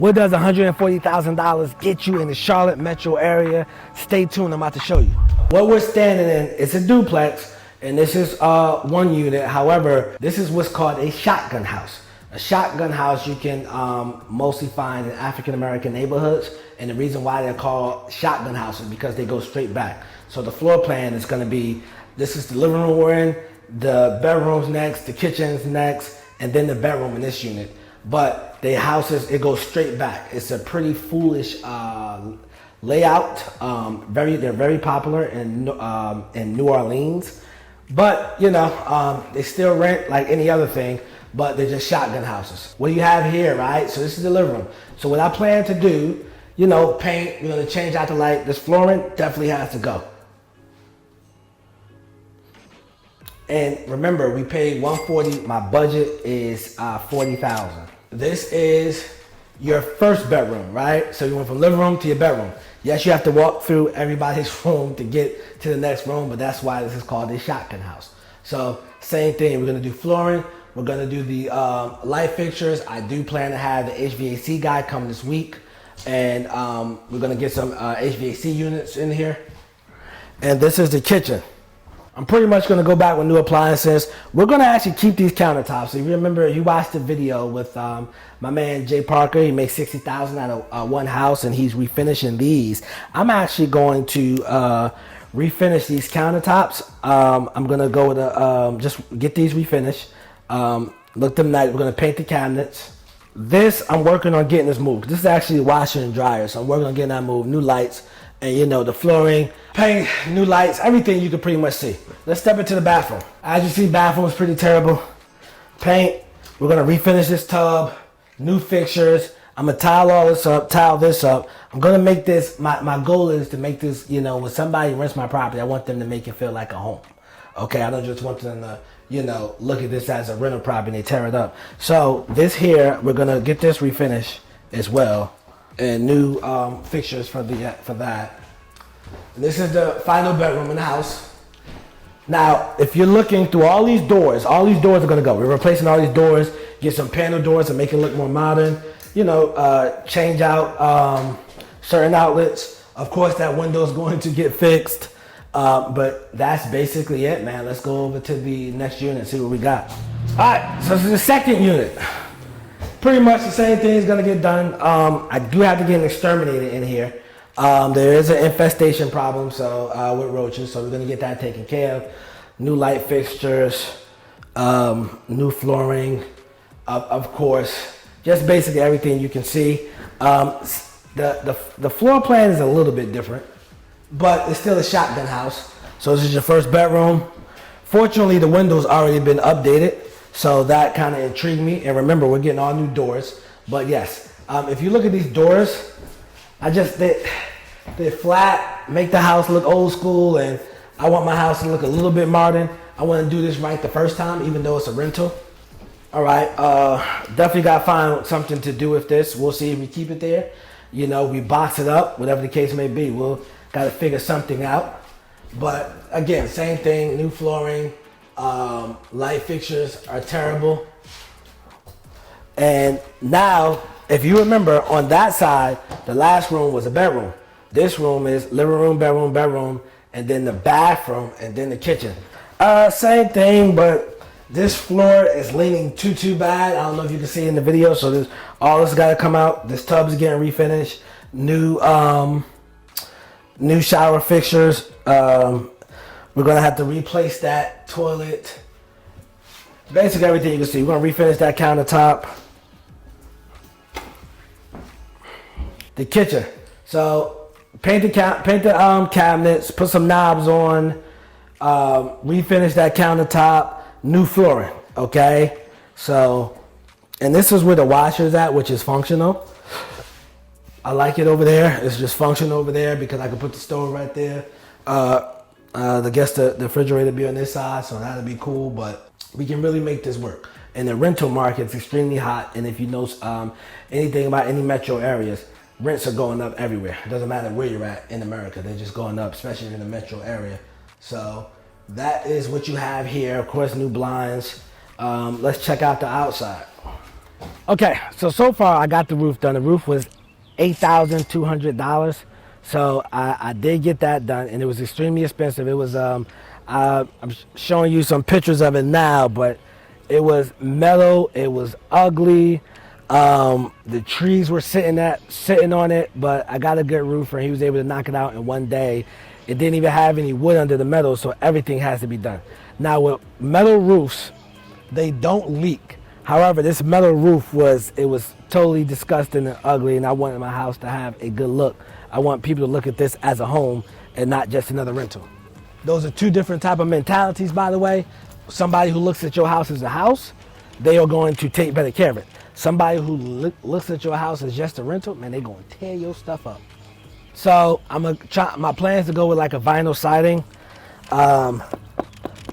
What does $140,000 get you in the Charlotte metro area? Stay tuned, I'm about to show you. What we're standing in, it's a duplex, and this is one unit. However, this is what's called a shotgun house. A shotgun house you can mostly find in African-American neighborhoods, and the reason why they're called shotgun houses is because they go straight back. So the floor plan is gonna be, this is the living room we're in, the bedroom's next, the kitchen's next, and then the bedroom in this unit. But the houses, it goes straight back. It's a pretty foolish layout. They're very popular in New Orleans. But you know, they still rent like any other thing, but they're just shotgun houses. What do you have here, right? So this is the living room. So what I plan to do, you know, paint, we're gonna change out the light. This flooring definitely has to go. And remember, we paid $140. My budget is $40,000. This is your first bedroom, right? So you went from living room to your bedroom. Yes, you have to walk through everybody's room to get to the next room, but that's why this is called a shotgun house. So same thing, we're gonna do flooring. We're gonna do the light fixtures. I do plan to have the HVAC guy come this week, and we're gonna get some HVAC units in here. And this is the kitchen. I'm pretty much gonna go back with new appliances. We're gonna actually keep these countertops. So you remember, you watched the video with my man Jay Parker. He makes $60,000 out of one house, and he's refinishing these. I'm actually going to refinish these countertops. I'm gonna go with just get these refinished. Look them nice. We're gonna paint the cabinets. This, I'm working on getting this moved. This is actually a washer and dryer, so I'm working on getting that moved. New lights. And you know, the flooring, paint, new lights, everything you can pretty much see. Let's step into the bathroom. As you see, bathroom is pretty terrible. Paint, we're gonna refinish this tub, new fixtures. I'm gonna tile all this up, tile this up. I'm gonna make this, my goal is to make this, you know, when somebody rents my property, I want them to make it feel like a home. Okay, I don't just want them to, you know, look at this as a rental property and they tear it up. So this here, we're gonna get this refinished as well. And new fixtures for that. And this is the final bedroom in the house. Now, if you're looking through all these doors are gonna go. We're replacing all these doors, get some panel doors to make it look more modern. You know, change out certain outlets. Of course, that window is going to get fixed. But that's basically it, man. Let's go over to the next unit and see what we got. All right, so this is the second unit. Pretty much the same thing is gonna get done. I do have to get an exterminator in here. There is an infestation problem, so with roaches, so we're gonna get that taken care of. New light fixtures, new flooring, of course, just basically everything you can see. The floor plan is a little bit different, but it's still a shotgun house. So this is your first bedroom. Fortunately, the windows already been updated. So that kind of intrigued me. And remember, we're getting all new doors. But yes, if you look at these doors, they're flat, make the house look old school, and I want my house to look a little bit modern. I want to do this right the first time, even though it's a rental. All right, definitely got to find something to do with this. We'll see if we keep it there. You know, we box it up, whatever the case may be. We'll got to figure something out. But again, same thing, new flooring. Light fixtures are terrible. And now, if you remember, on that side, the last room was a bedroom. This room is living room, bedroom, and then the bathroom, and then the kitchen. Same thing, but this floor is leaning too bad. I don't know if you can see in the video. So all this got to come out. This tub is getting refinished. New shower fixtures. We're gonna have to replace that toilet. Basically everything you can see. We're gonna refinish that countertop. The kitchen. So paint the cabinets, put some knobs on, refinish that countertop, new flooring. Okay. So, and this is where the washer is at, which is functional. I like it over there. It's just functional over there because I can put the stove right there. The refrigerator be on this side, so that'll be cool, but we can really make this work. And the rental market's extremely hot, and if you know anything about any metro areas, rents are going up everywhere. It doesn't matter where you're at in America, they're just going up, especially in the metro area. So that is what you have here. Of course, new blinds. Let's check out the outside. Okay, so far I got the roof done. The roof was $8,200. So I did get that done, and it was extremely expensive. It was I'm showing you some pictures of it now, but it was metal. It was ugly. The trees were sitting on it, but I got a good roofer. He was able to knock it out in one day. It didn't even have any wood under the metal, so everything has to be done. Now with metal roofs, they don't leak. However, this metal roof was totally disgusting and ugly, and I wanted my house to have a good look. I want people to look at this as a home and not just another rental. Those are two different type of mentalities, by the way. Somebody who looks at your house as a house, they are going to take better care of it. Somebody who looks at your house as just a rental, man, they're going to tear your stuff up. So my plan is to go with like a vinyl siding.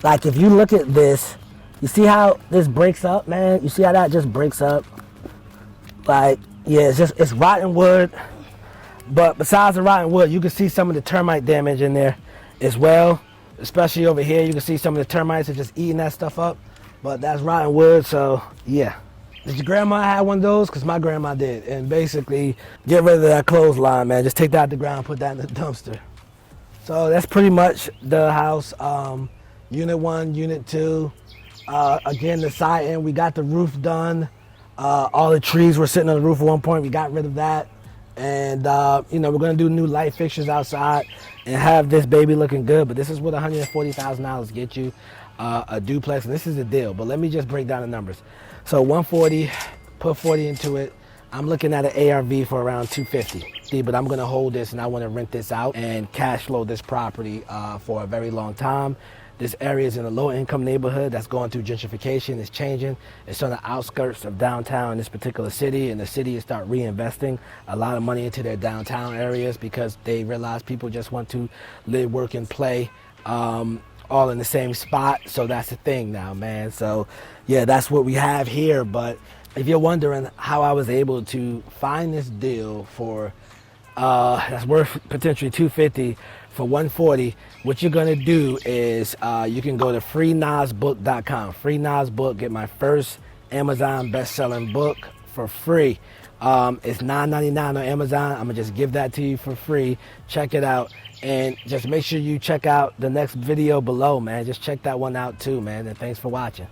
Like if you look at this, you see how this breaks up, man? You see how that just breaks up? Like, yeah, it's rotten wood. But besides the rotten wood, you can see some of the termite damage in there as well. Especially over here, you can see some of the termites are just eating that stuff up. But that's rotten wood, so yeah. Did your grandma have one of those? Because my grandma did. And basically, get rid of that clothesline, man. Just take that out the ground, put that in the dumpster. So that's pretty much the house. Unit 1, Unit 2. Again, the siding, we got the roof done. All the trees were sitting on the roof at one point. We got rid of that. And, we're going to do new light fixtures outside and have this baby looking good. But this is what $140,000 get you, a duplex. And this is the deal. But let me just break down the numbers. So 140, put 40 into it. I'm looking at an ARV for around 250. But I'm going to hold this and I want to rent this out and cash flow this property for a very long time. This area is in a low-income neighborhood that's going through gentrification. It's changing. It's on the outskirts of downtown in this particular city, and the city is start reinvesting a lot of money into their downtown areas because they realize people just want to live, work, and play all in the same spot. So that's the thing now, man. So, yeah, that's what we have here. But if you're wondering how I was able to find this deal for that's worth potentially $250 for $140, what you're gonna do is you can go to freenasbook.com. Free Nas Book, get my first Amazon best-selling book for free. It's $9.99 on Amazon. I'm gonna just give that to you for free. Check it out, and just make sure you check out the next video below, man. Just check that one out too, man. And thanks for watching.